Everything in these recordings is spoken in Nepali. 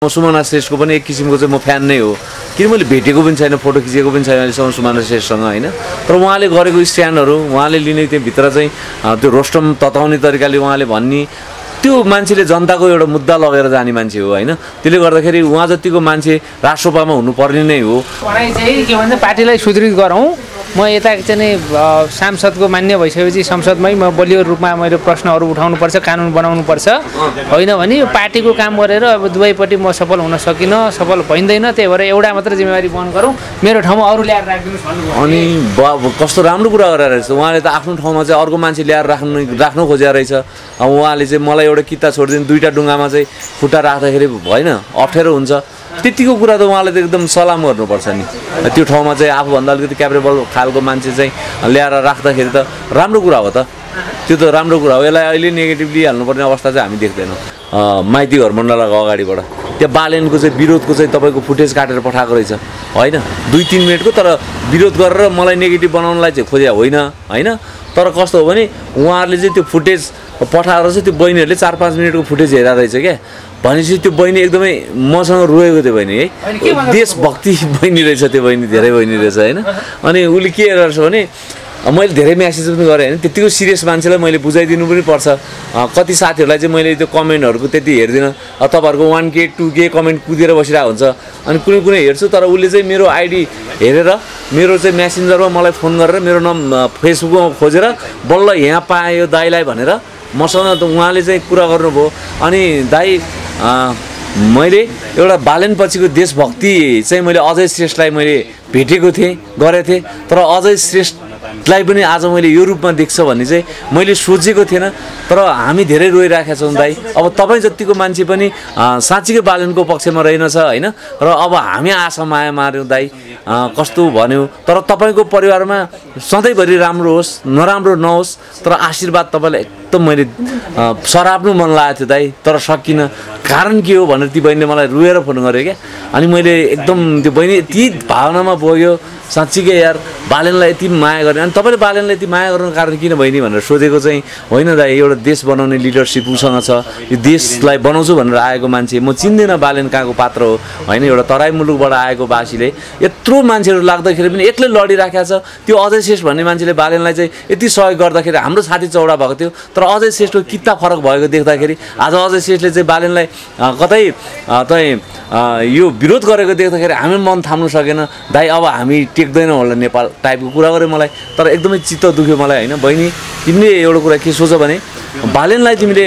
सुमना श्रेष्ठको पनि एक किसिमको चाहिँ म फ्यान नै हो किन मैले भेटेको पनि छैन फोटो खिचेको पनि छैन अहिलेसम्म सुमना श्रेष्ठसँग हैन तर उहाँले गरेको स्ट्यान्डहरू उहाँले लिने त्यो भित्र चाहिँ त्यो रोस्टम तताउने तरिकाले उहाँले भन्ने त्यो मान्छेले जनताको एउटा मुद्दा लगेर जाने मान्छे हो हैन त्यसले गर्दाखेरि उहाँ जतिको मान्छे राष्ट्रसभामा हुनुपर्ने नै हो मलाई चाहिँ के भन्छ पार्टीलाई सुदृढ गरौँ म यता चाहिँ सांसदको मान्य भइसकेपछि संसदमै म बलियो रूपमा मैले प्रश्नहरू उठाउनुपर्छ कानुन बनाउनुपर्छ होइन भने यो पार्टीको काम गरेर अब दुवैपट्टि म सफल हुन सकिनँ सफल भइँदैन त्यही भएर एउटा मात्र जिम्मेवारी वहन गरौँ मेरो ठाउँमा अरू ल्याएर राखिदिनुहोस् भन्नुभयो अनि कस्तो राम्रो कुरा गरेर रहेछ उहाँले त आफ्नो ठाउँमा चाहिँ अर्को मान्छे ल्याएर राख्नु खोजेको रहेछ अब उहाँले चाहिँ मलाई एउटा किता छोडिदिनु दुईटा डुङ्गामा चाहिँ खुट्टा राख्दाखेरि होइन अप्ठ्यारो हुन्छ त्यतिको कुरा त उहाँले त एकदम सलाम गर्नुपर्छ नि त्यो ठाउँमा चाहिँ आफूभन्दा अलिकति क्यापेबल खालको मान्छे चाहिँ ल्याएर राख्दाखेरि त राम्रो कुरा हो त त्यो त राम्रो कुरा हो यसलाई अहिले नेगेटिभली हाल्नुपर्ने अवस्था चाहिँ हामी देख्दैनौँ माइती घर मण्डलको अगाडिबाट त्यो बालेनको चाहिँ विरोधको चाहिँ तपाईँको फुटेज काटेर पठाएको रहेछ होइन 2-3 मिनटको तर विरोध गरेर मलाई नेगेटिभ बनाउनलाई चाहिँ खोजे होइन होइन तर कस्तो हो भने उहाँहरूले चाहिँ त्यो फुटेज पठाएर चाहिँ त्यो बहिनीहरूले 4-5 मिनटको फुटेज हेरेर रहेछ क्या भनेपछि त्यो बहिनी एकदमै मसँग रोएको त्यो बहिनी है देशभक्ति बहिनी रहेछ त्यो बहिनी धेरै बहिनी रहेछ होइन अनि उसले के गर्छ भने मैले धेरै म्यासेज पनि गरेँ होइन त्यतिको सिरियस मान्छेलाई मैले बुझाइदिनु पनि पर्छ कति साथीहरूलाई चाहिँ मैले त्यो कमेन्टहरूको त्यति हेर्दिनँ तपाईँहरूको 1K 2K कमेन्ट कुदेर बसिरहेको हुन्छ अनि कुनै कुनै हेर्छु तर उसले चाहिँ मेरो आइडी हेरेर मेरो चाहिँ म्यासेन्जरमा मलाई फोन गरेर मेरो फेसबुकमा खोजेर बल्ल यहाँ पायो दाइलाई भनेर मसँग त उहाँले चाहिँ कुरा गर्नुभयो अनि दाइ मैले एउटा बालेन पछिको देशभक्ति चाहिँ मैले अजय श्रेष्ठलाई मैले भेटेको थिएँ गरेको थिएँ तर अजय श्रेष्ठलाई पनि आज मैले यो रूपमा देख्छ भन्ने चाहिँ मैले सोचेको थिएन तर हामी धेरै रोइराखेका छौँ दाइ अब तपाईँ जतिको मान्छे पनि साँच्चीकै बालेनको पक्षमा रहेनछ होइन र अब हामी आशा माया मार्यौँ दाइ कस्तो भन्यो तर तपाईँको परिवारमा सधैँभरि राम्रो होस् नराम्रो नहोस् तर आशीर्वाद तपाईँलाई एकदम मैले सराप्नु मन लागेको थियो दाइ तर सकिनँ कारण के हो भनेर ती बहिनीले मलाई रुएर फोन गर्यो क्या अनि मैले एकदम त्यो बहिनी यति भावनामा पुग्यो साँच्चीकै यार बालेनलाई यति माया गर्ने अनि तपाईँले बालेनलाई यति माया गर्नुको कारण किन बहिनी भनेर सोधेको चाहिँ होइन दाइ एउटा देश बनाउने लिडरसिप उसँग छ यो देशलाई बनाउँछु भनेर आएको मान्छे म चिन्दिनँ बालेन कहाँको पात्र हो होइन एउटा तराई मुलुकबाट आएको बासीले यत्रो मान्छेहरू लाग्दाखेरि पनि एक्लै लडिराखेको छ त्यो अजय श्रेष्ठ भन्ने मान्छेले बालेनलाई चाहिँ यति सहयोग गर्दाखेरि हाम्रो छाती चौडा भएको थियो तर अजय श्रेष्ठको किता फरक भएको देख्दाखेरि आज अजय श्रेष्ठले चाहिँ बालेनलाई कतै चाहिँ यो विरोध गरेको देख्दाखेरि हामी मन थाम्नु सकेन दाइ अब हामी टेक्दैनौँ होला नेपाल टाइपको कुरा गऱ्यो मलाई तर एकदमै चित्त दुख्यो मलाई होइन बहिनी तिमीले एउटा कुरा के सोच भने बालेनलाई तिमीले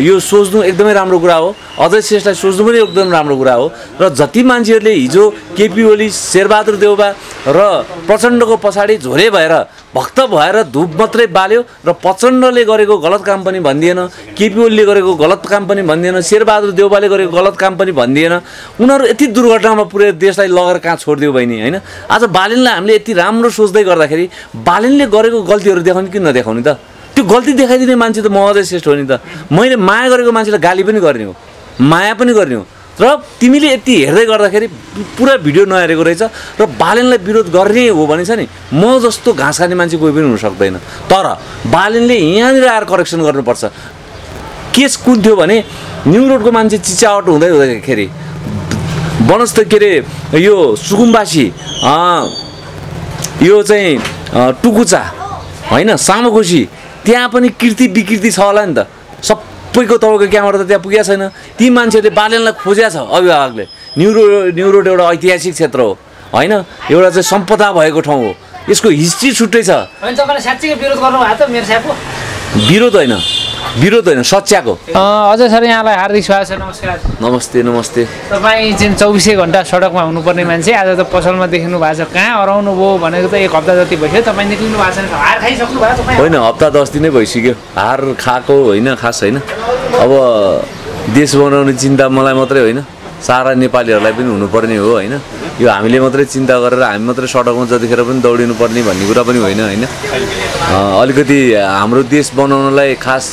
यो सोच्नु एकदमै राम्रो कुरा हो अजय श्रेष्ठलाई सोच्नु पनि एकदम राम्रो कुरा हो र जति मान्छेहरूले हिजो केपी ओली शेरबहादुर देउबा र प्रचण्डको पछाडि झोले भएर भक्त भएर धुप मात्रै बाल्यो र प्रचण्डले गरेको गलत काम पनि भनिदिएन केपी ओलीले गरेको गलत काम पनि भनिदिएन शेरबहादुर देउबाले गरेको गलत काम पनि भनिदिएन उनीहरू यति दुर्घटनामा पुरै देशलाई लगेर कहाँ छोडिदियो बहिनी होइन आज बालेनलाई हामीले यति राम्रो सोच्दै गर्दाखेरि बालेनले गरेको गल्तीहरू देखाउने किन नदेखाउने त त्यो गल्ती देखाइदिने मान्छे त म अजय श्रेष्ठ हो नि त मैले माया गरेको मान्छेलाई गाली पनि गर्ने हो माया पनि गर्ने हो र तिमीले यति हेर्दै गर्दाखेरि पुरा भिडियो नहेरेको रहेछ र बालेनलाई विरोध गर्ने हो भने छ नि म जस्तो घाँस खाने मान्छे कोही पनि हुन सक्दैन तर बालेनले यहाँनिर आएर करेक्सन गर्नुपर्छ केस कुन थियो भने न्यु रोडको मान्छे चिचावट हुँदाखेरि बनस्थ के अरे यो सुकुम्बासी यो चाहिँ टुकुचा होइन सामोकोसी त्यहाँ पनि कृति विकृति छ होला नि त सबैको तपाईँको क्यामेरा त त्यहाँ पुगेको छैन ती मान्छेहरूले बालेनलाई खोजेको छ अभिभावकले न्यु रोड एउटा ऐतिहासिक क्षेत्र हो होइन एउटा चाहिँ सम्पदा भएको ठाउँ हो यसको हिस्ट्री छुट्टै छ विरोध होइन सच्याको अजय सर यहाँलाई हार्दिक स्वागत छ नमस्कार नमस्ते नमस्ते तपाईँ चाहिँ 24 घण्टा सडकमा हुनुपर्ने मान्छे आज त पसलमा देखिनु भएको छ कहाँ हराउनु भयो भनेको त 1 हप्ता जति भइसक्यो तपाईँ निक्लिनु भएको छैन हार खाइसक्नु भएको तपाईँ होइन हप्ता 10 दिन नै भइसक्यो हार खाएको होइन खास होइन अब देश बनाउने चिन्ता मलाई मात्रै होइन सारा नेपालीहरूलाई पनि हुनुपर्ने हो होइन यो हामीले मात्रै चिन्ता गरेर हामी मात्रै सडकमा जतिखेर पनि दौडिनु पर्ने भन्ने कुरा पनि होइन होइन अलिकति हाम्रो देश बनाउनलाई खास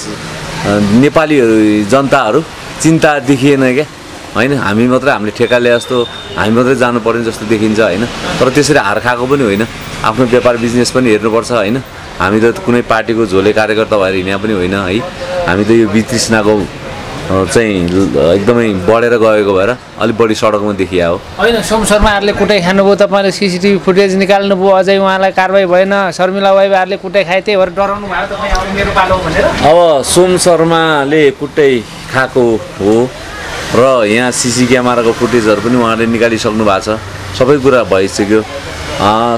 नेपालीहरू जनताहरू चिन्ता देखिएन क्या होइन हामी मात्रै हामीले ठेका लिए जस्तो हामी मात्रै जानुपर्ने जस्तो देखिन्छ होइन तर त्यसरी हार खाएको पनि होइन आफ्नो व्यापार बिजनेस पनि हेर्नुपर्छ होइन हामी त कुनै पार्टीको झोले कार्यकर्ता भएर हिँड्या पनि होइन है हामी त यो वितृष्णाको चाहिँ एकदमै बढेर गएको भएर अलिक बढी सडकमा देखिया हो। होइन सोम शर्माहरूले कुटाइ खानुभयो, तपाईँले सिसिटिभी फुटेज निकाल्नुभयो, अझै उहाँलाई कारवाही भएन, शर्मिला वाइबाहरूले कुटाइ खाए, त्यही भएर डराउनु भयो तपाईँ अब मेरो पालो भनेर। अब सोम शर्माले कुटाइ खाएको हो र यहाँ सिसी क्यामेराको फुटेजहरू पनि उहाँले निकालिसक्नु भएको छ, सबै कुरा भइसक्यो,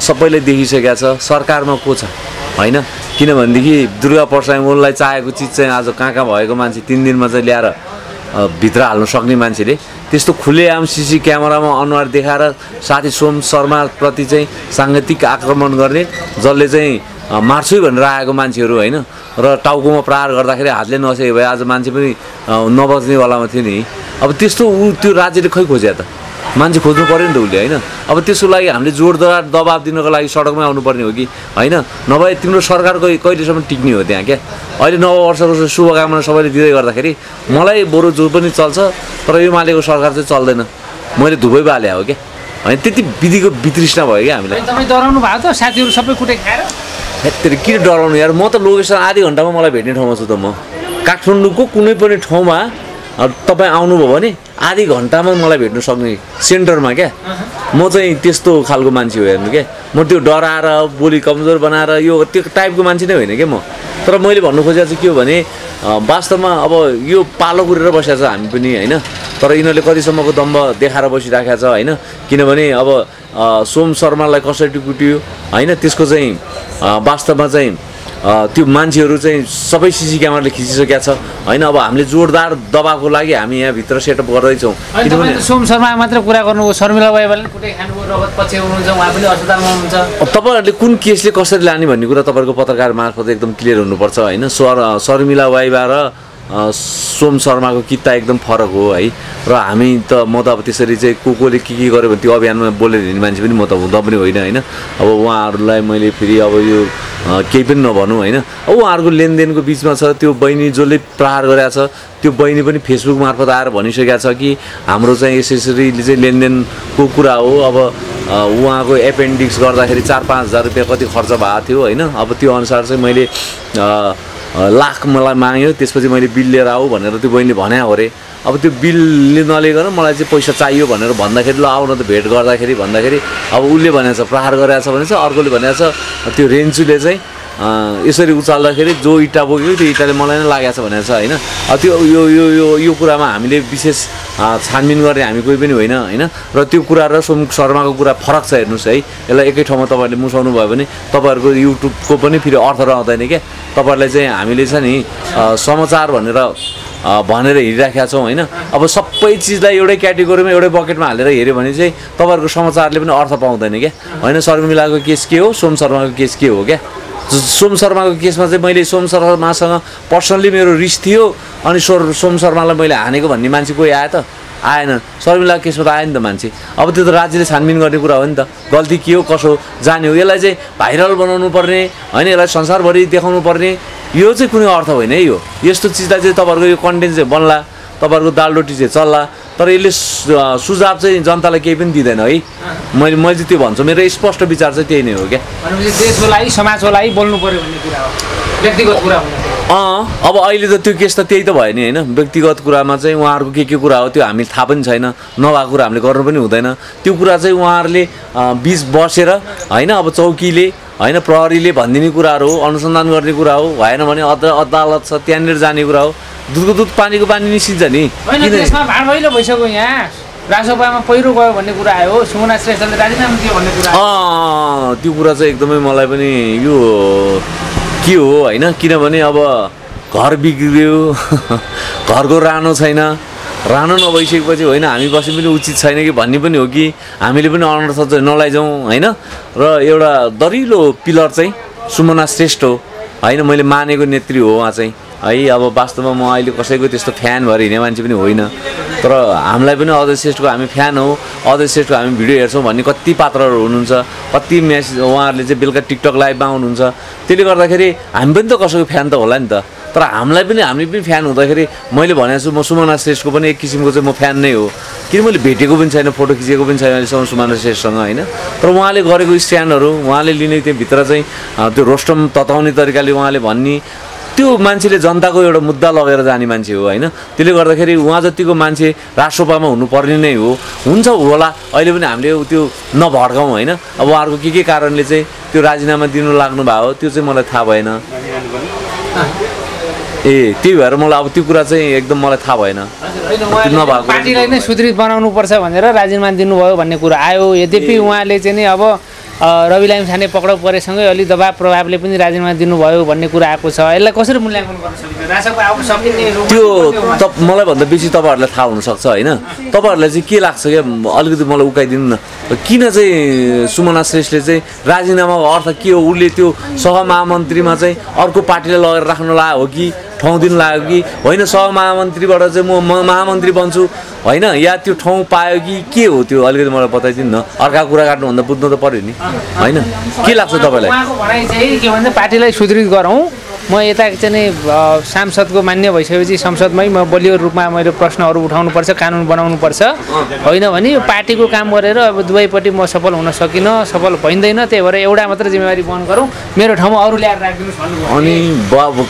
सबैले देखिसकेका छ। सरकारमा को छ होइन, किनभनेदेखि दुर्गा प्रसाद मोललाई चाहेको चिज चाहिँ आज कहाँ भएको मान्छे 3 दिनमा चाहिँ ल्याएर भित्र हाल्नु सक्ने मान्छेले त्यस्तो खुलेआम सिसी क्यामेरामा अनुहार देखाएर साथी सोम शर्माप्रति चाहिँ साङ्गतिक आक्रमण गर्ने, जसले चाहिँ मार्छु भनेर आएको मान्छेहरू होइन, र टाउकोमा प्रहार गर्दाखेरि हातले नसकेको भए आज मान्छे पनि नबच्नेवालामा थियो नि। अब त्यस्तो त्यो राज्यले खै खोज्या त, मान्छे खोज्नु पऱ्यो नि त उसले होइन। अब त्यसको लागि हामीले जोरदार दबाब दिनको लागि सडकमै आउनुपर्ने हो कि होइन, नभए तिम्रो सरकार कहिलेसम्म टिक्ने हो त्यहाँ क्या। अहिले नववर्षको शुभकामना सबैले दिँदै गर्दाखेरि मलाई बरु जो पनि चल्छ, तर यो मालेको सरकार चाहिँ चल्दैन, मैले धुबै बाले हो क्या होइन। त्यति विधिको वितृष्णा भयो क्या हामीलाई। तपाईँ डराउनु भएको त साथीहरू सबै कुटाइ खाएर? हेत्तेरी किन डराउनु यार, म त लोकेसन आधी घन्टामा मलाई भेट्ने ठाउँमा छु त। म काठमाडौँको कुनै पनि ठाउँमा तपाईँ आउनुभयो भने आधी घन्टामा मलाई भेट्नु सक्ने सेन्टरमा क्या। म चाहिँ त्यस्तो खालको मान्छे हो हेर्नु क्या, म त्यो डराएर बोली कमजोर बनाएर यो त्यो टाइपको मान्छे नै होइन क्या म। तर मैले भन्नु खोजेको चाहिँ के हो भने वास्तवमा अब यो पालो कुरेर बसेको छ हामी पनि होइन, तर यिनीहरूले कतिसम्मको दम्ब देखाएर बसिराखेको छ होइन। किनभने अब सोम शर्मालाई कसरी कुट्यो होइन, त्यसको चाहिँ वास्तवमा चाहिँ त्यो मान्छेहरू चाहिँ सबै सिसी क्यामेराले खिचिसकेका छ होइन। अब हामीले जोरदार दबावको लागि हामी यहाँभित्र सेटअप गर्दैछौँ। किनभने सोम शर्मा मात्र कुरा गर्नुभयो, शर्मिला वाइबाले कुटाइ खानुभयो, रगत पछि हुनुहुन्छ, उहाँ पनि अस्पतालमा हुनुहुन्छ। तपाईँहरूले कुन केसले कसरी लाने भन्ने कुरा तपाईँहरूको पत्रकार मार्फत एकदम क्लियर हुनुपर्छ होइन। शर्मिला वाइबा र सोम शर्माको किता एकदम फरक हो है। र हामी त म त अब त्यसरी चाहिँ कोले के गर्यो भने त्यो अभियानमा बोलेर हिँड्ने मान्छे पनि म त हुँदा पनि होइन होइन। अब उहाँहरूलाई मैले फेरि अब यो केही पनि नभनौँ होइन। अब उहाँहरूको लेनदेनको बिचमा छ, त्यो बहिनी जसले प्रहार गरेको छ त्यो बहिनी पनि फेसबुक मार्फत आएर भनिसकेको छ कि हाम्रो चाहिँ यसरी चाहिँ लेनदेनको कुरा हो। अब उहाँको एपेन्डिक्स गर्दाखेरि 4-5 हजार रुपियाँ कति खर्च भएको थियो होइन। अब त्यो अनुसार चाहिँ मैले लाख मलाई माग्यो, त्यसपछि मैले बिल लिएर आऊ भनेर त्यो बहिनीले भन्या हो अरे। अब त्यो बिलले नलिकन मलाई चाहिँ पैसा चाहियो भनेर भन्दाखेरि ल आउन त भेट गर्दाखेरि भन्दाखेरि अब उसले भनेको छ प्रहार गरेको छ भनेछ, अर्कोले भनेको छ त्यो रेन्चुले चाहिँ यसरी उचाल्दाखेरि जो इँटा बोक्यो त्यो इँटाले मलाई नै लागेको छ भनेको छ होइन। अब त्यो यो यो यो यो कुरामा हामीले विशेष छानबिन गर्ने हामी कोही पनि होइन होइन। र त्यो कुरा र सोम शर्माको कुरा फरक छ हेर्नुहोस् है। यसलाई एकै ठाउँमा तपाईँहरूले मुसाउनु भयो भने तपाईँहरूको युट्युबको पनि फेरि अर्थ रहँदैन क्या। तपाईँहरूलाई चाहिँ हामीले छ नि समाचार भनेर हिँडिराखेका छौँ होइन। अब सबै चिजलाई एउटै क्याटेगोरीमा एउटै बकेटमा हालेर हेऱ्यो भने चाहिँ तपाईँहरूको समाचारले पनि अर्थ पाउँदैन क्या होइन। शर्मिलाको केस के हो, सोम शर्माको केस के हो क्या। सोम शर्माको केसमा चाहिँ मैले सोम शर्मासँग पर्सनली मेरो रिस थियो, अनि सोम शर्मालाई मैले हानेको भन्ने मान्छे कोही आयो त? आएन। शर्मिलाको केसमा त आयो नि त मान्छे। अब त्यो त राज्यले छानबिन गर्ने कुरा हो नि त, गल्ती के हो कसो जाने हो। यसलाई चाहिँ भाइरल बनाउनु पर्ने होइन, यसलाई संसारभरि देखाउनु पर्ने यो चाहिँ कुनै अर्थ होइन है। यो यस्तो चिजलाई चाहिँ तपाईँहरूको यो कन्टेन्ट चाहिँ बन्ला, तपाईँहरूको दाल रोटी चाहिँ चल्ला, तर यसले सुझाव चाहिँ जनतालाई केही पनि दिँदैन है। मैले चाहिँ त्यो भन्छु, मेरो स्पष्ट विचार चाहिँ त्यही नै हो क्या। देशको लागि समाजको लागि बोल्नु पर्यो भन्ने कुरा हो, व्यक्तिगत कुरा हो। अब अहिले त त्यो केस त त्यही त भयो नि होइन। व्यक्तिगत कुरामा चाहिँ उहाँहरूको के कुरा हो त्यो हामीले थाहा पनि छैन, नभएको कुरा हामीले गर्नु पनि हुँदैन। त्यो कुरा चाहिँ उहाँहरूले बिच बसेर होइन, अब चौकीले होइन प्रहरीले भनिदिने कुराहरू हो, अनुसन्धान गर्ने कुरा हो, भएन भने अदालत छ त्यहाँनिर जाने कुरा हो। दुधको दुध पानीको पानी निस्किन्छ नि। त्यसमा भाँडभैलो भइसक्यो यहाँ, राजसभामा पहिरो गयो भन्ने कुरा आयो, सुमना श्रेष्ठले राजीनामा दियो भन्ने कुरा। त्यो कुरा चाहिँ एकदमै मलाई पनि यो के हो होइन। किनभने अब घर बिग्रियो, घरको रानो छैन, रानो नभइसकेपछि होइन हामी बस्नु पनि उचित छैन कि भन्ने पनि हो कि हामीले पनि अनर्थ चाहिँ नलैजाउँ होइन। र एउटा दरिलो पिलर चाहिँ सुमना श्रेष्ठ हो होइन, मैले मानेको नेत्री हो उहाँ चाहिँ है। अब वास्तवमा म अहिले कसैको त्यस्तो फ्यान भएर हिँड्ने मान्छे पनि होइन, तर हामीलाई पनि अजय श्रेष्ठको हामी फ्यान हो, अजय श्रेष्ठको हामी भिडियो हेर्छौँ भन्ने कति पात्रहरू हुनुहुन्छ, कति मेसेज उहाँहरूले चाहिँ बेलुका टिकटक लाइभमा आउनुहुन्छ। त्यसले गर्दाखेरि हामी पनि त कसैको फ्यान त होला नि त। तर हामी पनि फ्यान हुँदाखेरि मैले भनेको छु म सुमना श्रेष्ठको पनि एक किसिमको चाहिँ म फ्यान नै हो, किन मैले भेटेको पनि छैन, फोटो खिचेको पनि छैन अहिलेसम्म सुमना श्रेष्ठसँग होइन। तर उहाँले गरेको स्ट्यान्डहरू, उहाँले लिने त्योभित्र चाहिँ त्यो रोस्टम तताउने तरिकाले उहाँले भन्ने त्यो मान्छेले जनताको एउटा मुद्दा लगेर जाने मान्छे हो होइन। त्यसले गर्दाखेरि उहाँ जतिको मान्छे राष्ट्रसभामा हुनुपर्ने नै हो, हुन्छ होला। अहिले पनि हामीले त्यो नभड्काउँ होइन। अब उहाँहरूको के कारणले चाहिँ त्यो राजीनामा दिनु लाग्नु भयो त्यो चाहिँ मलाई थाहा भएन। त्यही भएर मलाई अब त्यो कुरा चाहिँ एकदम मलाई थाहा भएन। पार्टीलाई नै सुदृढ बनाउनु पर्छ भनेर राजीनामा दिनुभयो भन्ने कुरा आयो। यद्यपि उहाँले चाहिँ नि अब रवि लामिछाने पक्राउ परेसँगै अलि दबाब प्रभावले पनि राजीनामा दिनुभयो भन्ने कुरा आएको छ। यसलाई कसरी मूल्याङ्कन गर्न सकिन्छ? राजसभा अब सकिने त्यो मलाई भन्दा बेसी तपाईँहरूलाई थाहा हुनसक्छ होइन। तपाईँहरूलाई चाहिँ के लाग्छ क्या, अलिकति मलाई उकाइदिनु न, किन चाहिँ सुमना श्रेष्ठले चाहिँ राजीनामाको अर्थ के हो? उसले त्यो सहमहामन्त्रीमा चाहिँ अर्को पार्टीलाई लगेर राख्न लाग्यो हो कि ठाउँ दिनु लाग्यो कि होइन? सहमहामन्त्रीबाट चाहिँ म महामन्त्री बन्छु होइन, या त्यो ठाउँ पायो कि के हो? त्यो अलिकति मलाई बताइदिनु न। अर्का कुरा काट्नुभन्दा बुझ्नु त पऱ्यो नि होइन। के लाग्छ तपाईँलाई? उहाँको भनाइ चाहिँ के भन्छ, पार्टीलाई सुदृढ गरौँ, म यता चाहिँ नि सांसदको मान्य भइसकेपछि संसदमै म बलियो रूपमा मैले प्रश्नहरू उठाउनुपर्छ, कानुन बनाउनुपर्छ, होइन भने यो पार्टीको काम गरेर अब दुवैपट्टि म सफल हुन सकिनँ, सफल भइँदैन। त्यही भएर एउटा मात्र जिम्मेवारी बहन गरौँ, मेरो ठाउँमा अरू ल्याएर राखिदिनुहोस् भन्नुभयो। अनि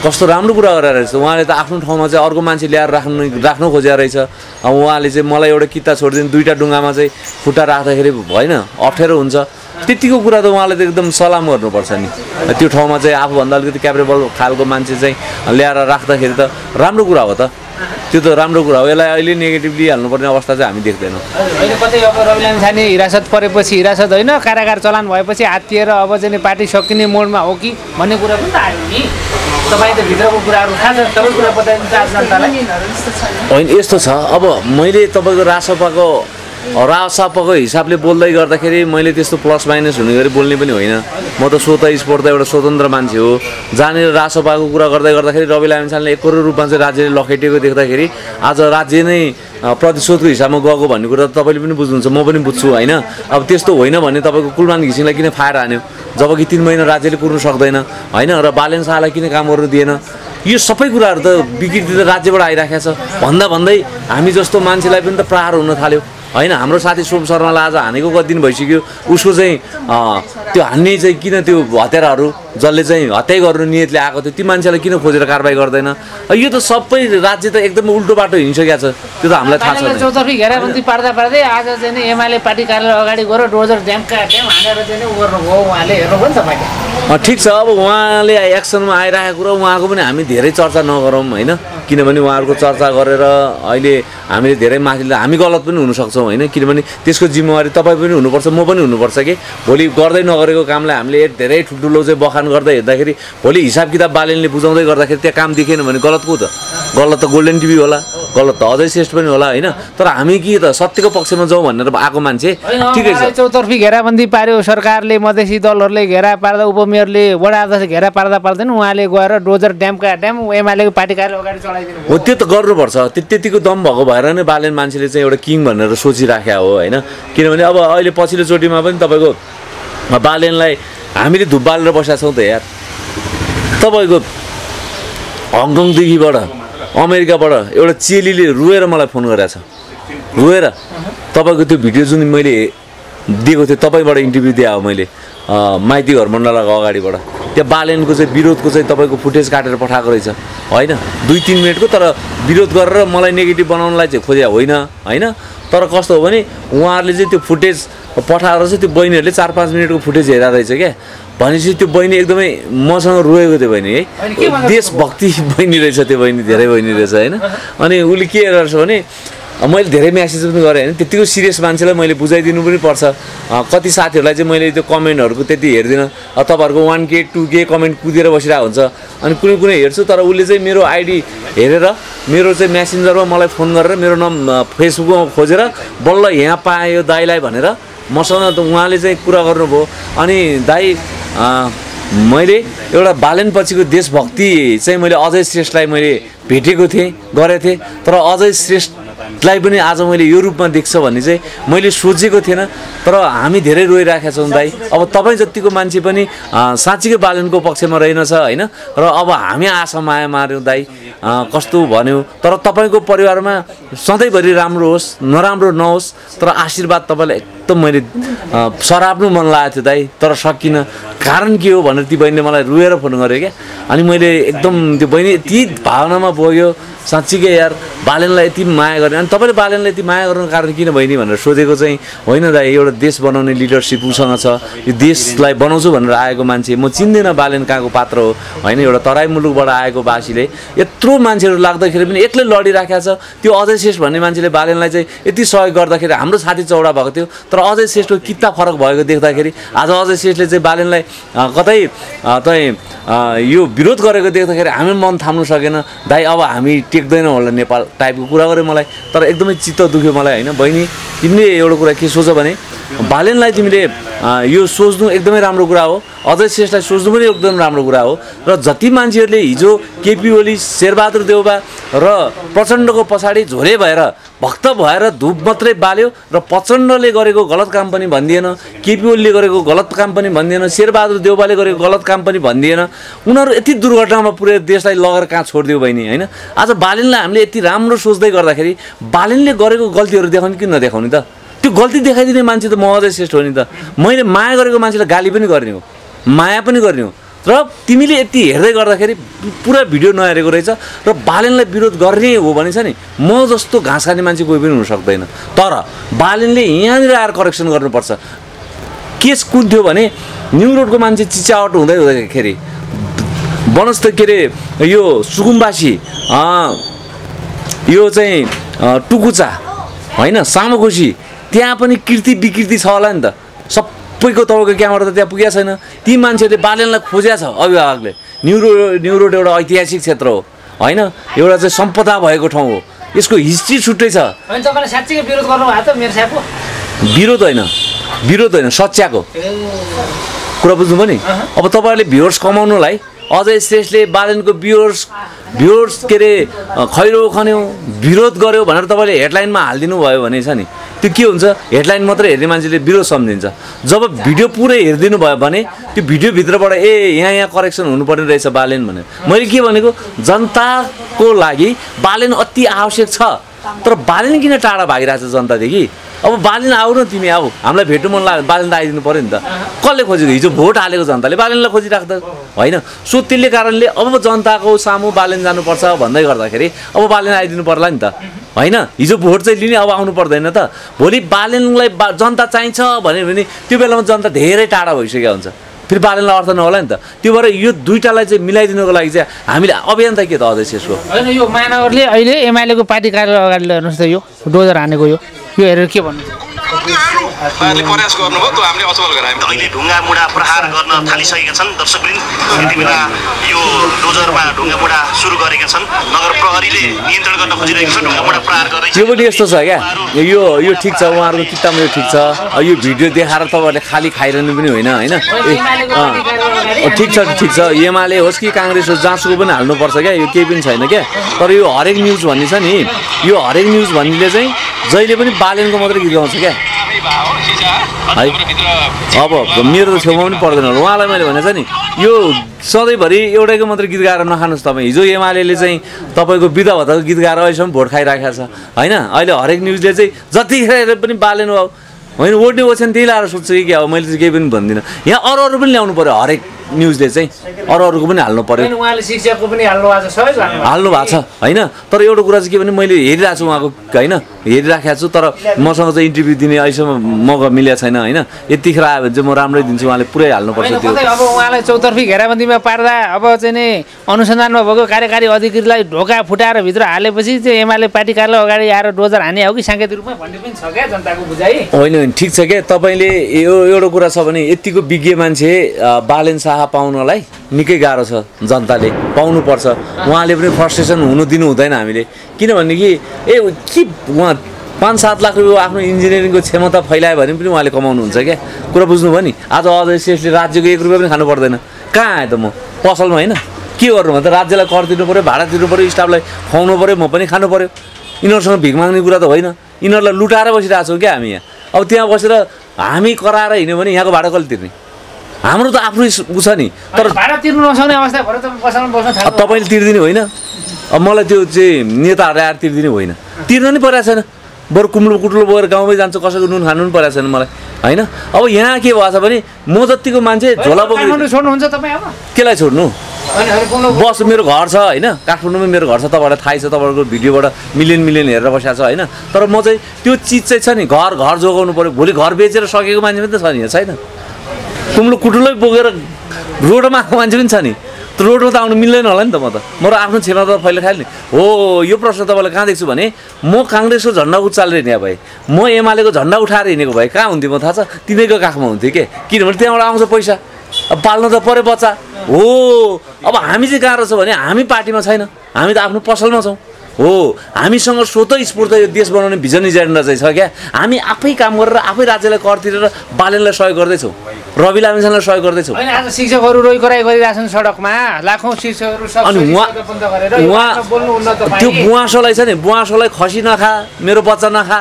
कस्तो राम्रो कुरा गरेर रहेछ उहाँले त। आफ्नो ठाउँमा चाहिँ अर्को मान्छे ल्याएर राख्नु खोजेर रहेछ। अब उहाँले चाहिँ मलाई एउटा किता छोडिदिनु, दुईवटा डुङ्गामा चाहिँ खुट्टा राख्दाखेरि होइन अप्ठ्यारो हुन्छ। त्यतिको कुरा त उहाँले त एकदम सलाम गर्नुपर्छ नि। त्यो ठाउँमा चाहिँ आफूभन्दा अलिकति क्यापेबल खालको मान्छे चाहिँ ल्याएर राख्दाखेरि त राम्रो कुरा हो त। त्यो त राम्रो कुरा हो। यसलाई अहिले नेगेटिभ लिइहाल्नुपर्ने अवस्था चाहिँ हामी देख्दैनौँ। अहिले कतै अब रवि लामिछाने हिरासत परेपछि, हिरासत होइन कारागार चलान भएपछि हात्तिएर अब चाहिँ पार्टी सकिने मोडमा हो कि भन्ने कुरा पनि त आयो नि। तपाईँ त भित्रको कुराहरू थाहा छ, सबै कुरा बताइदिनु चाहन्छ जनतालाई। होइन यस्तो छ, अब मैले तपाईँको राजसभाको हिसाबले बोल्दै गर्दाखेरि मैले त्यस्तो प्लस माइनस हुने गरी बोल्ने पनि होइन। म त स्वतः स्फूर्त एउटा स्वतन्त्र मान्छे हो। जहाँनिर राजसभाको कुरा गर्दै गर्दाखेरि रवि लामिछानेले 1 करोड रूपमा चाहिँ राज्यले लखेटेको देख्दाखेरि आज राज्य नै प्रतिशोधको हिसाबमा गएको भन्ने कुरा तपाईँले पनि बुझ्नुहुन्छ, म पनि बुझ्छु होइन। अब त्यस्तो होइन भने तपाईँको कुलमान घिसिङलाई किन फायर हान्यो जबकि 3 महिना राज्यले कुर्नु सक्दैन होइन, र बालेन शाहलाई किन काम गर्नु दिएन? यो सबै कुराहरू त विकृति त राज्यबाट आइराखेको छ। भन्दै हामी जस्तो मान्छेलाई पनि त प्रहार हुन थाल्यो होइन। हाम्रो साथी सोम शर्मालाई आज हानेको कति दिन भइसक्यो, उसको चाहिँ त्यो हान्ने चाहिँ किन त्यो हत्याराहरू जसले चाहिँ हत्या गर्नु नियतले आएको थियो ती मान्छेलाई किन खोजेर कारबाही गर्दैन? यो त सबै राज्य त एकदमै उल्टो बाटो हिँडिसकेको छ। त्यो त हामीलाई थाहा छ। चौतर्फी घेराबन्दी पार्दै आज चाहिँ एमाले पार्टी कार्यालय अगाडि गएर डोजर ड्यामका ड्याम हानेर चाहिँ गर्नुभयो उहाँले, हेर्नुभयो नि तपाईँले। ठिक छ, अब उहाँले एक्सनमा आइरहेको कुरा उहाँको पनि हामी धेरै चर्चा नगरौँ होइन, किनभने उहाँहरूको चर्चा गरेर अहिले हामीले धेरै माथि हामी गलत पनि हुनसक्छौँ होइन, किनभने त्यसको जिम्मेवारी तपाईँ पनि हुनुपर्छ, म पनि हुनुपर्छ कि भोलि गर्दै नगरेको कामलाई हामीले धेरै ठुल्ठुलो चाहिँ बखान गर्दै हेर्दाखेरि भोलि हिसाब किताब बालेनले बुझाउँदै गर्दाखेरि त्यहाँ काम देखेन भने गलत को त? गलत त गोल्डन टिभी होला, गलत त अझै श्रेष्ठ पनि होला होइन। तर हामी के त सत्यको पक्षमा जाउँ भनेर आएको मान्छे ठिकै छ। चौतर्फी घेराबन्दी पार्यो सरकारले, मधेसी दलहरूले घेरा पार्दा, उपमेयरले वडा अध्यक्ष घेरा पार्दैन, उहाँले गएर डोजर ड्यामका ड्याम एमालेको पार्टी कार्यालय अगाडि चलाइदिनु हो। त्यो त गर्नुपर्छ। त्यतिको दम भएको भएर नै बालेन मान्छेले चाहिँ एउटा किङ भनेर सोचिराख्या हो होइन। किनभने अब अहिले पछिल्लो चोटिमा पनि तपाईँको बालेनलाई हामीले धुप बालेर बसेका छौँ त यार। तपाईँको हङकङदेखिबाट अमेरिकाबाट एउटा चेलीले रुएर मलाई फोन गरेको छ, रुएर तपाईँको त्यो भिडियो जुन मैले दिएको थिएँ तपाईँबाट इन्टरभ्यू दिएको मैले माइती घर मण्डलको अगाडिबाट, त्यहाँ बालेनको चाहिँ विरोधको चाहिँ तपाईँको फुटेज काटेर पठाएको रहेछ होइन, 2-3 मिनटको। तर विरोध गरेर मलाई नेगेटिभ बनाउनलाई चाहिँ खोजेको होइन होइन। तर कस्तो हो भने उहाँहरूले चाहिँ त्यो फुटेज पठाएर चाहिँ त्यो बहिनीहरूले 4-5 मिनटको फुटेज हेरेर रहेछ क्या। भनेपछि त्यो बहिनी एकदमै मसँग रोएको त्यो बहिनी है, देशभक्ति बहिनी रहेछ त्यो बहिनी, धेरै बहिनी रहेछ होइन। अनि उसले के हेरेर छ भने मैले धेरै म्यासेज पनि गरेँ होइन, त्यतिको सिरियस मान्छेलाई मैले बुझाइदिनु पनि पर्छ। कति साथीहरूलाई चाहिँ मैले त्यो कमेन्टहरूको त्यति हेर्दिनँ, तपाईँहरूको 1K 2K कमेन्ट कुदेर बसिरहेको हुन्छ, अनि कुनै हेर्छु। तर उसले चाहिँ मेरो आइडी हेरेर मेरो चाहिँ मेसेन्जरमा मलाई फोन गरेर मेरो फेसबुकमा खोजेर बल्ल यहाँ पाएँ यो दाईलाई भनेर मसँग त उहाँले चाहिँ कुरा गर्नुभयो। अनि दाई मैले एउटा बालेन पछिको देशभक्ति चाहिँ मैले अजय श्रेष्ठलाई मैले भेटेको थिएँ गरेको थिएँ, तर अजय श्रेष्ठ लाई पनि आज मैले यो रूपमा देख्छ भन्ने चाहिँ मैले सोचेको थिएन। तर हामी धेरै रोइराखेका छौँ दाइ। अब तपाईँ जतिको मान्छे पनि साँच्चीकै बालनको पक्षमा रहेनछ होइन। र अब हामी आशा माया मार्यौँ दाइ, कस्तो भन्यो। तर तपाईँको परिवारमा सधैँभरि राम्रो होस्, नराम्रो नहोस्, तर आशीर्वाद तपाईँलाई एकदम मैले सराप्नु मन लागेको थियो दाइ, तर सकिनँ। कारण के हो भनेर ती बहिनीले मलाई रुएर फोन गर्यो क्या। अनि मैले एकदम त्यो बहिनी यति भावनामा पुग्यो, साँच्चीकै यार बालेनलाई यति माया गर्ने। अनि तपाईँले बालेनलाई यति माया गर्नुको कारण किन बहिनी भनेर सोधेको चाहिँ होइन दाइ, एउटा देश बनाउने लिडरसिप उसँग छ, यो देशलाई बनाउँछु भनेर आएको मान्छे। म चिन्दिनँ बालेन कहाँको पात्र हो होइन। एउटा तराई मुलुकबाट आएको बासीले यत्रो मान्छेहरू लाग्दाखेरि पनि एक्लै लडिराखेको छ। त्यो अजय श्रेष्ठ भन्ने मान्छेले बालेनलाई चाहिँ यति सहयोग गर्दाखेरि हाम्रो छाती चौडा भएको थियो। तर अजय श्रेष्ठको किता फरक भएको देख्दाखेरि आज अजय श्रेष्ठले चाहिँ बालेनलाई कतै यो विरोध गरेको देख्दाखेरि हामी मन थाम्नु सकेन दाइ। अब हामी टेक्दैनौँ होला नेपाल टाइपको कुरा गर्यो मलाई। तर एकदमै चित्त दुख्यो मलाई होइन। बहिनी तिमीले एउटा कुरा के सोच भने बालेनलाई तिमीले यो सोच्नु एकदमै राम्रो कुरा हो, अजय श्रेष्ठलाई सोच्नु पनि एकदम राम्रो कुरा हो। र जति मान्छेहरूले हिजो केपी ओली, शेरबहादुर देउबा र प्रचण्डको पछाडि झोरे भएर भक्त भएर धुप मात्रै बाल्यो र प्रचण्डले गरेको गलत काम पनि भनिदिएन, केपी ओलीले गरेको गलत काम पनि भनिदिएन, शेरबहादुर देउबाले गरेको गलत काम पनि भनिदिएन, उनीहरू यति दुर्घटनामा पुरै देशलाई लगेर कहाँ छोडिदियो बहिनी होइन। आज बालेनलाई हामीले यति राम्रो सोच्दै गर्दाखेरि बालेनले गरेको गल्तीहरू देखाउने कि नदेखाउने त? त्यो गल्ती देखाइदिने मान्छे त म अजय श्रेष्ठ हो नि त। मैले माया गरेको मान्छेलाई गाली पनि गर्ने हो, माया पनि गर्ने हो। र तिमीले यति हेर्दै गर्दाखेरि पुरा भिडियो नहेरेको रहेछ। र बालेनलाई विरोध गर्ने हो भने छ नि, म जस्तो घाँस खाने मान्छे कोही पनि हुन सक्दैन। तर बालेनले यहाँनिर आएर करेक्सन गर्नुपर्छ। केस कुन थियो भने न्यु रोडको मान्छे चिचावट हुँदै हुँदाखेरि बनस्थ के अरे यो सुकुम्बासी यो चाहिँ टुकुचा होइन, सामोखुसी, त्यहाँ पनि कीर्ति विकृति छ होला नि त। सबैको तपाईँको क्यामेरा त त्यहाँ पुगेको छैन। ती मान्छेहरूले बालेनलाई खोजेको छ अभिभावकले। न्यु रोड एउटा ऐतिहासिक क्षेत्र हो होइन, एउटा चाहिँ सम्पदा भएको ठाउँ हो, यसको हिस्ट्री छुट्टै छ। तपाईँले साँच्चै विरोध गर्नुभएको त मेरो साहबको? विरोध होइन सच्याको कुरा बुझ्नुभयो नि। अब तपाईँहरूले भ्युवर्स कमाउनुलाई अजय श्रेष्ठले बालेनको भ्युवर्स के अरे खैरो खन्यो, विरोध गर्यो भनेर तपाईँले हेडलाइनमा हालिदिनु भयो भने छ नि, त्यो के हुन्छ, हेडलाइन मात्रै हेर्ने मान्छेले विरोध सम्झिन्छ। जब भिडियो पुरै हेरिदिनु भयो भने त्यो भिडियोभित्रबाट यहाँ करेक्सन हुनुपर्ने रहेछ बालेन भनेर। मैले के भनेको, जनताको लागि बालेन अति आवश्यक छ। तर बालेन किन टाढा भागिरहेको छ जनतादेखि? अब बालेन आऊ न, तिमी आऊ, हामीलाई भेट्नु मन लाग्यो, बालेन त आइदिनु पऱ्यो नि त। कसले खोजेको? हिजो भोट हालेको जनताले बालेनलाई खोजिराख्दा होइन। सो त्यसले कारणले अब जनताको सामु बालेन जानुपर्छ भन्दै गर्दाखेरि अब बालेन आइदिनु पर्ला नि त होइन। हिजो भोट चाहिँ लिने, अब आउनु पर्दैन त। भोलि बालेनलाई जनता चाहिन्छ भन्यो भने त्यो बेलामा जनता धेरै टाढा भइसकेको हुन्छ, फेरि बालेनलाई अर्थ नहोला नि त। त्यो भएर यो दुईटालाई चाहिँ मिलाइदिनुको लागि चाहिँ हामीले अभियान त के त अझै यसको होइन। यो महानगरले अहिले एमालेको पार्टी कार्यालय अगाडि हेर्नुहोस् त, यो डोजर हानेको यो हेरेर के भन्नु? प्रयास गर्नुभयो त्यो हामीले अचल गरायौँ। अहिले ढुङ्गा मुढा प्रहार गर्न थालिसकेका छन् दर्शकवृन्द। यति बेला यो डोजरमा ढुङ्गा मुढा सुरु गरेका छन्। नगर प्रहरीले नियन्त्रण गर्न खोजिरहेको छ, ढुङ्गा मुढा प्रहार गरेको छ। यो पनि यस्तो छ क्या, यो ठिक छ, उहाँहरूको किताबमा यो ठिक छ। यो भिडियो देखाएर तपाईँहरूले खाली खाइरहनु पनि होइन होइन। ठिक छ, एमाले होस् कि काङ्ग्रेस होस्, जहाँसुको पनि हाल्नुपर्छ क्या, यो केही पनि छैन क्या। तर यो हरेक न्युज भन्ने छ नि, यो हरेक न्युज भन्नेले चाहिँ जहिले पनि बालेनको मात्रै गीत गाउँछ क्या है। अब मेरो त छेउमा पनि पर्दैन होला। उहाँलाई मैले भनेको छ नि, यो सधैँभरि एउटैको मात्रै गीत गाएर नखानुहोस् तपाईँ। हिजो एमाले चाहिँ तपाईँको बिदा भत्ताको गीत गाएर अहिलेसम्म भोट खाइराखेको छ होइन। अहिले हरेक न्युजले चाहिँ जतिखेर पनि बालेन हो होइन, ओड्ने ओछ्यान त्यही लाएर सोध्छु कि अब मैले चाहिँ केही पनि भन्दिनँ। यहाँ अरू पनि ल्याउनु पऱ्यो, हरेक न्युजले चाहिँ अरूको पनि हाल्नु पऱ्यो। उहाँले शिक्षकको पनि हाल्नु भएको छ होइन। तर एउटा कुरा चाहिँ के भने मैले हेरिरहेको छु उहाँको होइन, हेरिराखेको छु। तर मसँग चाहिँ इन्टरभ्यू दिने अहिलेसम्म मौका मिलेको छैन होइन। यतिखेर आयो भने चाहिँ म राम्रै दिन्छु, उहाँले पुरै हाल्नुपर्छ त्यो। अब उहाँलाई चौतर्फी घेराबन्दीमा पार्दा अब चाहिँ नि अनुसन्धानमा भएको कार्यकारी अधिकारीलाई ढोका फुटाएर भित्र हालेपछि चाहिँ एमाले पार्टी कार्यालय अगाडि आएर डोजर हाने हो कि साङ्केतिक रूपमा भन्ने पनि छ क्या जनताको बुझाइ? होइन ठिक छ क्या। तपाईँले एउटा कुरा छ भने यतिको विज्ञ मान्छे बालेन शाह पाउनलाई निकै गाह्रो छ, जनताले पाउनुपर्छ। उहाँले पनि फ्रस्ट्रेसन हुनु दिनु हुँदैन हामीले, किनभनेदेखि के उहाँ 5-7 लाख रुपियाँ आफ्नो इन्जिनियरिङको क्षमता फैलायो भने पनि उहाँले कमाउनुहुन्छ क्या। कुरा बुझ्नुभयो नि। आज अजय श्रेष्ठले राज्यको 1 रुपियाँ पनि खानु पर्दैन। कहाँ आयो त म पसलमा होइन, के गर्नु भने त राज्यलाई कर दिनु पऱ्यो, भाडा दिनु पऱ्यो, स्टाफलाई खुवाउनु पऱ्यो, म पनि खानु पऱ्यो। यिनीहरूसँग भिख माग्ने कुरा त होइन यिनीहरूलाई लुटाएर बसिरहेको छौँ क्या हामी यहाँ अब त्यहाँ बसेर हामी कराएर हिँड्यो भने यहाँको भाडा कसले तिर्ने हाम्रो त आफ्नो उ छ नि तर भाडा तिर्नु नसक्ने अवस्था भएर बस्न तपाईँले तिर्दिने होइन अब मलाई त्यो चाहिँ नेताहरूले आएर तिर्दिने होइन तिर्न नै परेको छैन बरु कुम्लो कुट्लो बोएर गाउँमै जान्छ कसैको नुन खानु पनि परेको छैन मलाई होइन अब यहाँ के भएछ भने म जतिको मान्छे झोला बोकेर छोड्नुहुन्छ तपाईँ अब केलाई छोड्नु बस मेरो घर छ होइन काठमाडौँमै मेरो घर छ तपाईँलाई थाहै छ तपाईँको भिडियोबाट मिलियन हेरेर बसेको छ होइन तर म चाहिँ त्यो चिज चाहिँ छ नि घर जोगाउनु पऱ्यो भोलि घर बेचेर सकेको मान्छे पनि त छ नि यहाँ छैन कुम्लो कुटुलै बोकेर रोडमा आएको मान्छे पनि छ नि रोडमा त आउनु मिल्दैन होला नि त म त मेरो आफ्नो छेमा त पहिला खाएँ नि हो यो प्रश्न तपाईँलाई कहाँ देख्छु भने म काङ्ग्रेसको झन्डा उचालेर हिँडेको भए म एमालेको झन्डा उठाएर हिँडेको भए कहाँ हुन्थेँ म थाहा छ तिनीहरूको काखमा हुन्थेँ के किनभने त्यहाँबाट आउँछ पैसा अब पाल्नु त पऱ्यो बच्चा हो अब हामी चाहिँ कहाँ रहेछ भने हामी पार्टीमा छैन हामी त आफ्नो पसलमा छौँ हो हामीसँग स्वतः स्फूर्त यो देश बनाउने भिजन एजेन्डा चाहिँ छ क्या हामी आफै काम गरेर आफै राज्यलाई कर तिरेर बालेनलाई सहयोग गर्दैछौँ रवि लामिछानेलाई सहयोग गर्दैछौँ आज शिक्षकहरू रोइ कराइ गरिरहेछन् सडकमा लाखौँ शिक्षकहरू अनि त्यो बुवासोलाई छ नि बुवासोलाई खसी नखा मेरो बच्चा नखा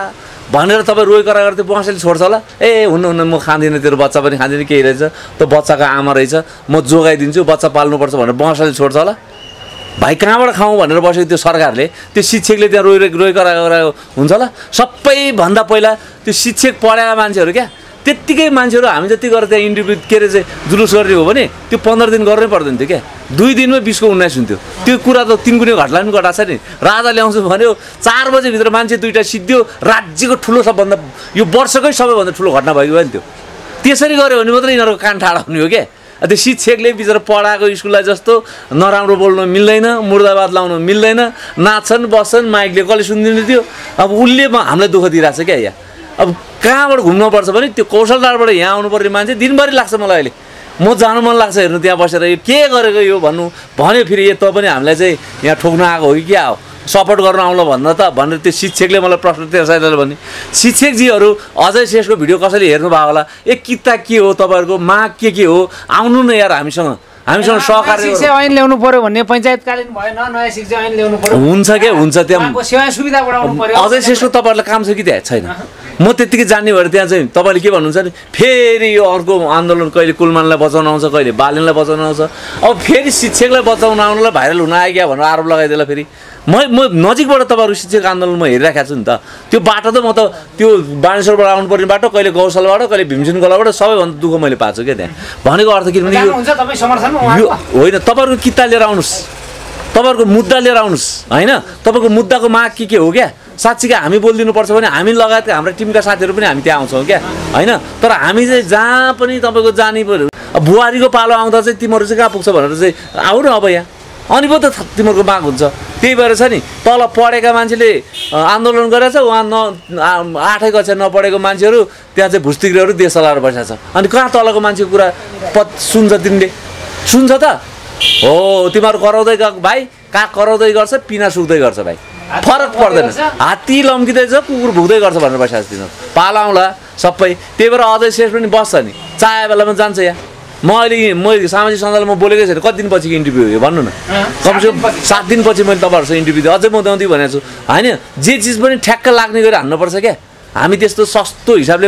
भनेर तपाईँ रोइ करा गर्दै बुवासोले छोड्छ होला ए हुन्न म खाँदिनँ तेरो बच्चा पनि खाँदिनँ केही रहेछ त बच्चाको आमा रहेछ म जोगाइदिन्छु बच्चा पाल्नुपर्छ भनेर बुवासोले छोड्छ होला भाइ कहाँबाट खाउँ भनेर बसेको त्यो सरकारले त्यो शिक्षकले त्यहाँ रोइ कराएको हुन्छ होला सबैभन्दा पहिला त्यो शिक्षक पढाएका मान्छेहरू क्या त्यत्तिकै मान्छेहरू हामी जति गरेर त्यहाँ इन्टरभ्यू के अरे चाहिँ जुलुस गर्ने हो भने त्यो 15 दिन गर्नै पर्दैन थियो क्या 2 दिनमै 20 को 19 हुन्थ्यो त्यो कुरा त 3 गुणे घटला पनि घटाएको छ नि राजा ल्याउँछु भन्यो 4 बजेभित्र मान्छे 2टा सिद्धियो राज्यको ठुलो सबभन्दा यो वर्षकै सबैभन्दा ठुलो घटना भएको भयो नि त्यो त्यसरी गऱ्यो भने मात्रै यिनीहरूको कान ठाडा हुने हो क्या त्यो शिक्षकले बिचरा पढाएको स्कुललाई जस्तो नराम्रो बोल्न मिल्दैन मुर्दाबाद लाउन मिल्दैन नाच्छन् बस्छन् माइकले कसले सुनिदिनु थियो अब उसले हामीलाई दुःख दिइरहेको छ क्या यहाँ अब कहाँबाट घुम्नुपर्छ भने त्यो कौशलदारबाट यहाँ आउनुपर्ने मान्छे दिनभरि लाग्छ मलाई अहिले म जानु मन लाग्छ हेर्नु त्यहाँ बसेर यो के गरेको यो भन्नु भन्यो फेरि यो त पनि हामीलाई चाहिँ यहाँ ठोक्न आएको हो कि क्या हो सपोर्ट गर्न आउला भन्दा त भनेर त्यो शिक्षकले मलाई प्रश्न त्यसैले भने शिक्षकजीहरू अझै शेषको भिडियो कसैले हेर्नुभयो होला एक किता के हो तपाईँहरूको माग के हो आउनु न यार हामीसँग सहकार्य शिक्षा ऐन ल्याउनु पर्यो भन्ने पञ्चायतकालीन भएन नयाँ शिक्षा ऐन ल्याउनु पर्यो हुन्छ के हुन्छ त्यहाँ सेवा सुविधा बढाउनु पर्यो अझै शेषको तपाईँहरूलाई काम छ कि त्यहाँ छैन म त्यत्तिकै जान्ने भएर त्यहाँ चाहिँ तपाईँले के भन्नुहुन्छ नि फेरि यो अर्को आन्दोलन कहिले कुलमानलाई बचाउन आउँछ कहिले बालेनलाई बचाउन आउँछ अब फेरि शिक्षकलाई बचाउन आउनुलाई भाइरल हुन आयो क्या भनेर आरोप लगाइदिएला फेरि म नजिकबाट तपाईँहरू शिक्षक आन्दोलन म हेरिरहेको छु नि त त्यो बाटो त म त त्यो बानेश्वरबाट आउनु पर्ने बाटो कहिले गौशालाबाट कहिले भीमसेन गोलाबाट सबैभन्दा दुःख मैले पाएको छु क्या त्यहाँ भनेको अर्थ के भने यो होइन तपाईँहरूको किता लिएर आउनुहोस् तपाईँहरूको मुद्दा लिएर आउनुहोस् होइन तपाईँको मुद्दाको माग के हो क्या साँच्चीकै हामी बोलिदिनुपर्छ भने हामी लगायतका हाम्रा टिमका साथीहरू पनि हामी त्यहाँ आउँछौँ क्या होइन तर हामी चाहिँ जहाँ पनि तपाईँको जाने पऱ्यो बुहारीको पालो आउँदा चाहिँ तिमीहरू चाहिँ कहाँ पुग्छ भनेर चाहिँ आऊ न अब यहाँ अनि पो त तिमीहरूको माग हुन्छ त्यही भएर छ नि तल पढेका मान्छेले आन्दोलन गरेछ उहाँ 8 कक्षा नपढेको मान्छेहरू त्यहाँ चाहिँ भुस्तिग्रेहरू देश चलाएर बसेको छ अनि कहाँ तलको मान्छेको कुरा सुन्छ तिमीले सुन्छ त हो तिमीहरू कराउँदै गएको भाइ काग कराउँदै गर्छ पिना सुक्दै गर्छ भाइ फरक पर्दैन हात्ती लम्किँदैछ कुकुर भुक्दै गर्छ भनेर बसेको छ तिनीहरू पालो आउँला सबै त्यही भएर अझै शेष पनि बस्छ नि चाहे बेलामा जान्छ यहाँ म सामाजिक सञ्जालमा बोलेकै छैन कति दिनपछिको इन्टरभ्यू हो भन्नु न कमसेकम 7 दिनपछि मैले तपाईँहरूसँग इन्टरभ्यू दिएँ अझै म दाउँदै भनेको छु होइन जे चिज पनि ठ्याक्क लाग्ने गरी हान्नुपर्छ क्या हामी त्यस्तो सस्तो हिसाबले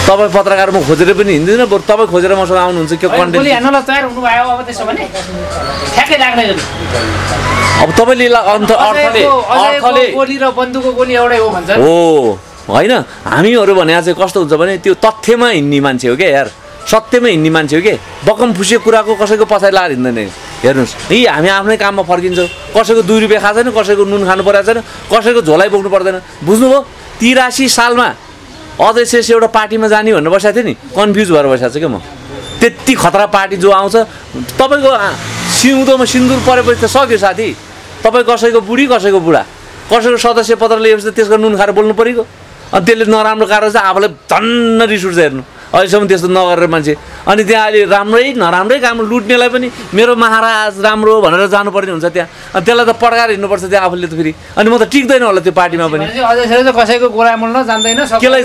तपाईँ पत्रकार म खोजेर पनि हिँड्दिनँ बरु तपाईँ खोजेर मसँग आउनुहुन्छ के कन्टेन्ट अब तपाईँले हो होइन हामीहरू भने चाहिँ कस्तो हुन्छ भने त्यो तथ्यमा हिँड्ने मान्छे हो क्या यार सत्यमै हिँड्ने मान्छे हो कि बकम फुसेको कुराको कसैको पछाडि लाएर हिँड्दैन हेर्नुहोस् यी हामी आफ्नै काममा फर्किन्छौँ कसैको 2 रुपियाँ खाएको छैन कसैको नुन खानु परेको छैन कसैको झोलाइ बोक्नु पर्दैन बुझ्नुभयो 83 सालमा अझै शेष एउटा पार्टीमा जाने भनेर बसेको थिएँ नि कन्फ्युज भएर बसेको छु क्या म त्यति खतरा पार्टी जो आउँछ तपाईँको सिउँदोमा सिन्दुर परेपछि त सक्यो साथी तपाईँ कसैको बुढी कसैको बुढा कसैको सदस्य पत्र लिएपछि त त्यसको नुन खाएर बोल्नु परेको अनि त्यसले नराम्रो कारण चाहिँ आफूलाई झन्न रिस उठ्छ हेर्नु अहिलेसम्म त्यस्तो नगरेर मान्छे अनि त्यहाँ अहिले राम्रै नराम्रै काम लुट्नेलाई पनि मेरो महाराज राम्रो भनेर जानुपर्ने हुन्छ त्यहाँ अनि त्यसलाई त पड्काएर हिँड्नुपर्छ त्यहाँ आफूले त फेरि अनि म त टिक्दैन होला त्यो पार्टीमा पनि कसैको गोला मोल्न जान्दैन केलाई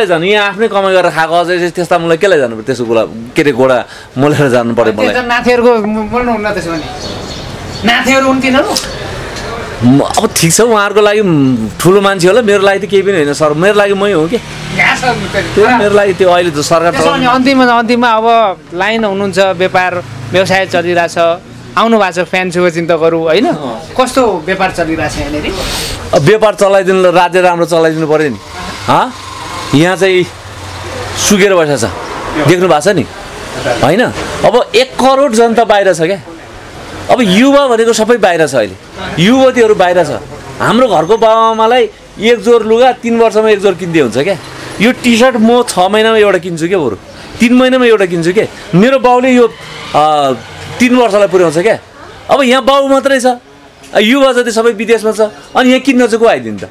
जानु यहाँ आफ्नै कमाइ गरेर खाएको अझै त्यस्ता मलाई केलाई जानु पर्यो त्यसको गोला के अरे घोडा मोलेर जानु पर्यो मलाई नाथेहरूको मोल्नु हुन्न त्यसो भने नाथेहरू हुन् तिनीहरू अब ठिक छ उहाँहरूको लागि ठुलो मान्छे होला मेरो लागि त केही पनि होइन सर मेरो लागि मै हो कि मेरो लागि त्यो अहिले त सरकार अन्तिममा अब लाइन हुनुहुन्छ व्यापार व्यवसाय चलिरहेछ आउनु भएको छ फ्यान शुभचिन्तकहरू होइन कस्तो व्यापार चलिरहेछ यहाँनिर अब व्यापार चलाइदिनु राज्य राम्रो चलाइदिनु पऱ्यो नि यहाँ चाहिँ सुकेर बसेको छ देख्नु भएको छ नि होइन अब 1 करोड जनता बाहिर छ क्या अब युवा भनेको सबै बाहिर छ अहिले युवतीहरू बाहिर छ हाम्रो घरको बाबुआमालाई 1 जोर लुगा 3 वर्षमा 1 जोर किन्दै हुन्छ क्या यो टी सर्ट म 6 महिनामा एउटा किन्छु क्या बरु 3 महिनामा एउटा किन्छु क्या मेरो बाउले यो 3 वर्षलाई पुर्याउँछ क्या अब यहाँ बाउ मात्रै छ युवा जति सबै विदेशमा छ अनि यहाँ किन्न चाहिँ को आइदिनु त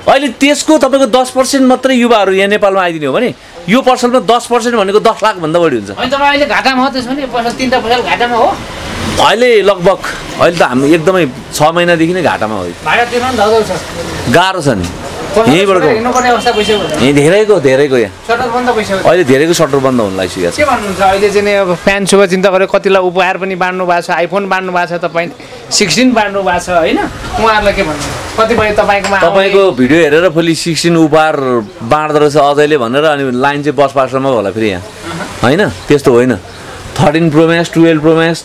अहिले त्यसको तपाईँको 10% मात्रै युवाहरू यहाँ नेपालमा आइदिने हो भने यो पसलमा 10% भनेको 10 लाखभन्दा बढी हुन्छ अहिले घाटामा हो त्यसो भने पसल 3टा पसल घाटामा हो अहिले लगभग अहिले त हामी एकदमै 6 महिनादेखि नै घाटामा हो भाडा तिर्न धगौ छ गाह्रो छ नि यहीँबाट हिँड्नुपर्ने अवस्था भइसक्यो यहीँ धेरैको यहाँ सटर बन्द भइसक्यो अहिले धेरैको सटर बन्द हुन लागिसकेको छ के भन्नुहुन्छ अहिले चाहिँ अब फ्यान शुभचिन्तकहरू कतिलाई उपहार पनि बाँड्नु भएको छ आइफोन बाँड्नु भएको छ तपाईँ 16 बाँड्नु भएको छ होइन उहाँहरूलाई के भन्नुहुन्छ कतिपय तपाईँको भिडियो हेरेर फेरि 16 उपहार बाँड्दो रहेछ अझैले भनेर अनि लाइन चाहिँ बस पासमा होला फेरि यहाँ होइन त्यस्तो होइन 13 प्रो म्याक्स 12 प्रो म्याक्स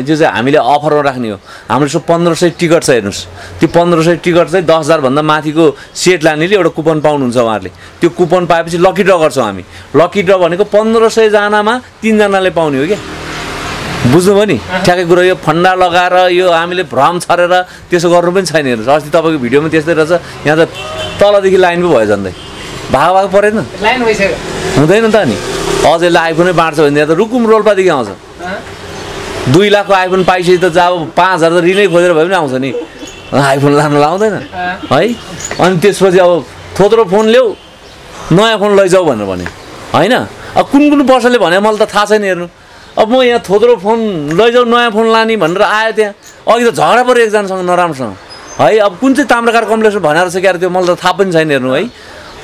जो चाहिँ हामीले अफरमा राख्ने हो हाम्रो सो 1500 टिकट छ हेर्नुहोस् त्यो 1500 टिकट चाहिँ 10,000 भन्दा माथिको सेट लानेले एउटा कुपन पाउनुहुन्छ उहाँहरूले त्यो कुपन पाएपछि लकी ड्र गर्छौँ हामी लकी ड्र भनेको 1500 जनामा 3 जनाले पाउने हो क्या बुझ्नुभयो नि ठ्याक्कै कुरो यो फन्डा लगाएर यो हामीले भ्रम छरेर त्यसो गर्नु पनि छैन हेर्नुहोस् अस्ति तपाईँको भिडियोमा त्यस्तै रहेछ यहाँ त तलदेखि लाइन पो भयो झन्डै भाग परेन लाइन भइसक्यो हुँदैन त नि अझैले आइफोनै बाँड्छ भने यहाँ त रुकुम रोल्पादेखि आउँछ 2 लाखको आइफोन पाइसकेपछि त अब 5,000 त ऋणै खोजेर भए पनि आउँछ नि आइफोन लानु लाउँदैन है अनि त्यसपछि अब थोत्रो फोन ल्याऊ नयाँ फोन लैजाऊ भनेर भने होइन अब कुन पसलले भने मलाई त थाहा छैन हेर्नु अब म यहाँ थोत्रो फोन लैजाऊ नयाँ फोन लाने भनेर आयो त्यहाँ अघि त झगडा पऱ्यो एकजनासँग नराम्रोसँग है अब कुन चाहिँ ताम्राकार कम्प्लेक्स भनेर चाहिँ क्यारे त्यो मलाई त थाहा पनि छैन हेर्नु है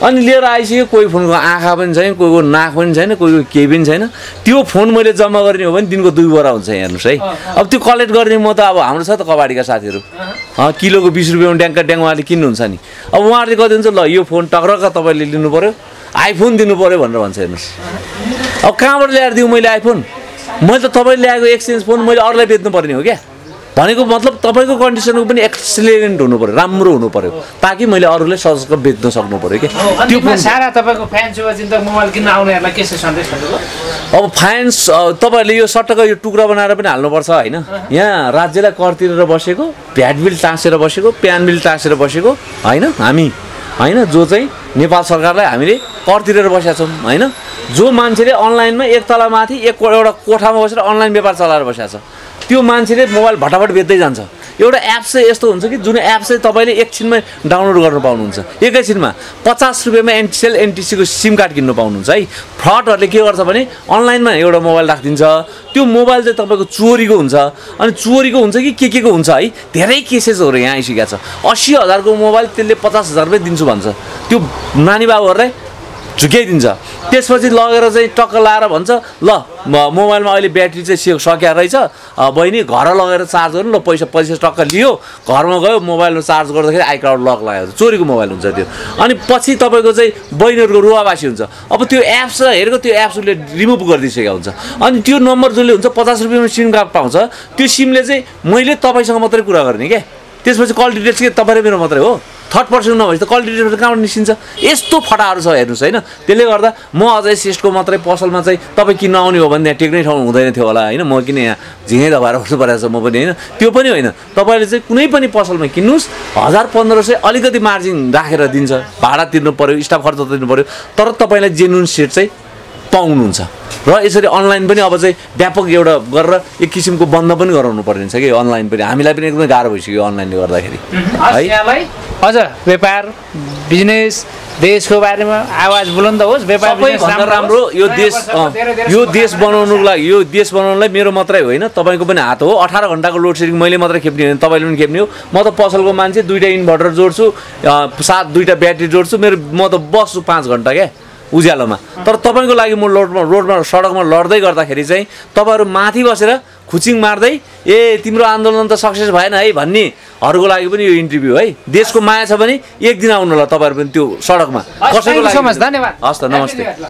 अनि लिएर आइसक्यो कोही फोनको आँखा पनि छैन कोहीको नाक पनि छैन कोहीको केही पनि छैन त्यो फोन मैले जम्मा गर्ने हो भने दिनको 2 बोरा हुन्छ हेर्नुहोस् है अब त्यो कलेक्ट गर्ने म त अब हाम्रो छ त कबाडीका साथीहरू किलोको 20 रुपियाँमा ड्याङ्का ड्याङ उहाँले किन्नुहुन्छ नि अब उहाँहरूले कति हुन्छ ल यो फोन टक्रक्क तपाईँले लिनु पऱ्यो आइफोन दिनु पऱ्यो भनेर भन्छ हेर्नुहोस् अब कहाँबाट ल्याएर दिउँ मैले आइफोन मैले त तपाईँले ल्याएको एक्सचेन्ज फोन मैले अरूलाई बेच्नु पर्ने हो क्या भनेको मतलब तपाईँको कन्डिसनको पनि एक्सिलेन्ट हुनु पऱ्यो राम्रो हुनु पऱ्यो ताकि मैले अरूले सजिलो बेच्न सक्नु पऱ्यो क्या त्यो फोन सारा तपाईँको फ्यान शुभचिन्तक मोबाइल किन्न आउनेहरूलाई के सन्देश अब फ्यान्स तपाईँहरूले यो सट्टको यो टुक्रा बनाएर पनि हाल्नुपर्छ होइन यहाँ राज्यलाई कर तिरेर बसेको भ्याट बिल टाँसेर बसेको प्यान बिल टाँसेर बसेको होइन हामी होइन जो चाहिँ नेपाल सरकारलाई हामीले कर तिरेर बसेका छौँ होइन जो मान्छेले अनलाइनमा एक तला माथि एउटा कोठामा बसेर अनलाइन व्यापार चलाएर बसेको छ त्यो मान्छेले मोबाइल भटाभट बेच्दै जान्छ एउटा एप चाहिँ यस्तो हुन्छ कि जुन एप चाहिँ तपाईँले एकछिनमै डाउनलोड गर्न पाउनुहुन्छ एकैछिनमा 50 रुपियाँमा एनटिसेल एनटिसीको सिम कार्ड किन्नु पाउनुहुन्छ है फ्रडहरूले के गर्छ भने अनलाइनमा एउटा मोबाइल राखिदिन्छ त्यो मोबाइल चाहिँ तपाईँको चोरीको हुन्छ अनि चोरीको हुन्छ कि के को हुन्छ है धेरै केसेसहरू यहाँ आइसकेको छ 80,000 को मोबाइल त्यसले 50,000 रुपियाँ दिन्छु भन्छ त्यो नानी बाबुहरूलाई झुक्याइदिन्छ त्यसपछि लगेर चाहिँ टक्क लाएर भन्छ ल मोबाइलमा अहिले ब्याट्री चाहिँ सकिया रहेछ बहिनी घर लगेर चार्ज गर्नु ल पैसा टक्क लियो घरमा गयो मोबाइलमा चार्ज गर्दाखेरि आई कार्ड लक लगायो चोरीको मोबाइल हुन्छ त्यो अनि पछि तपाईँको चाहिँ बहिनीहरूको रुवावासी हुन्छ अब त्यो एप्स हेरेको त्यो एप्स उसले रिमुभ गरिदिइसकेको हुन्छ अनि त्यो नम्बर जसले हुन्छ 50 रुपियाँमा सिम कार्ड पाउँछ त्यो सिमले चाहिँ मैले तपाईँसँग मात्रै कुरा गर्ने क्या त्यसपछि कल डिटेल्स के तपाईँ र मेरो मात्रै हो थर्ड पर्सन नभएपछि त कल डिटेल्स कहाँबाट निस्किन्छ यस्तो फटाहरू छ हेर्नुहोस् होइन त्यसले गर्दा म अझै सिस्टको मात्रै पसलमा चाहिँ तपाईँ किन्न आउने हो भने त्यहाँ टेक्नै ठाउँ हुँदैन थियो होला होइन म किन यहाँ झिँगै दबाएर बस्नु परेको छ म पनि होइन त्यो पनि होइन तपाईँले चाहिँ कुनै पनि पसलमा किन्नुहोस् 1,000-1,500 अलिकति मार्जिन राखेर दिन्छ भाडा तिर्नु पऱ्यो स्टाफ खर्च तिर्नु पऱ्यो तर तपाईँलाई जेन्युन सेट चाहिँ पाउनुहुन्छ र यसरी अनलाइन पनि अब चाहिँ व्यापक एउटा गरेर एक किसिमको बन्द पनि गराउनु पर्ने छ कि अनलाइन पनि हामीलाई पनि एकदमै गाह्रो भइसक्यो अनलाइनले गर्दाखेरि है अझ व्यापार बिजनेस देशको बारेमा आवाज बुलन्द होस् व्यापार सबैभन्दा राम्रो यो देश बनाउनुलाई मेरो मात्रै होइन तपाईँको पनि हात हो 18 घण्टाको लोड सेडिङ मैले मात्रै खेप्ने होइन तपाईँले पनि खेप्ने हो म त पसलको मान्छे 2टा इन्भर्टर जोड्छु 2टा ब्याट्री जोड्छु म त बस्छु 5 घण्टा क्या उज्यालोमा तर तपाईँको लागि म रोडमा सडकमा लड्दै गर्दाखेरि चाहिँ तपाईँहरू माथि बसेर खुचिङ मार्दै तिम्रो आन्दोलन त सक्सेस भएन है भन्नेहरूको लागि पनि यो इन्टरभ्यू है। देशको माया छ भने एक दिन आउनु होला तपाईँहरू पनि त्यो सडकमा कसैको लागि। धन्यवाद। हस् त, नमस्ते।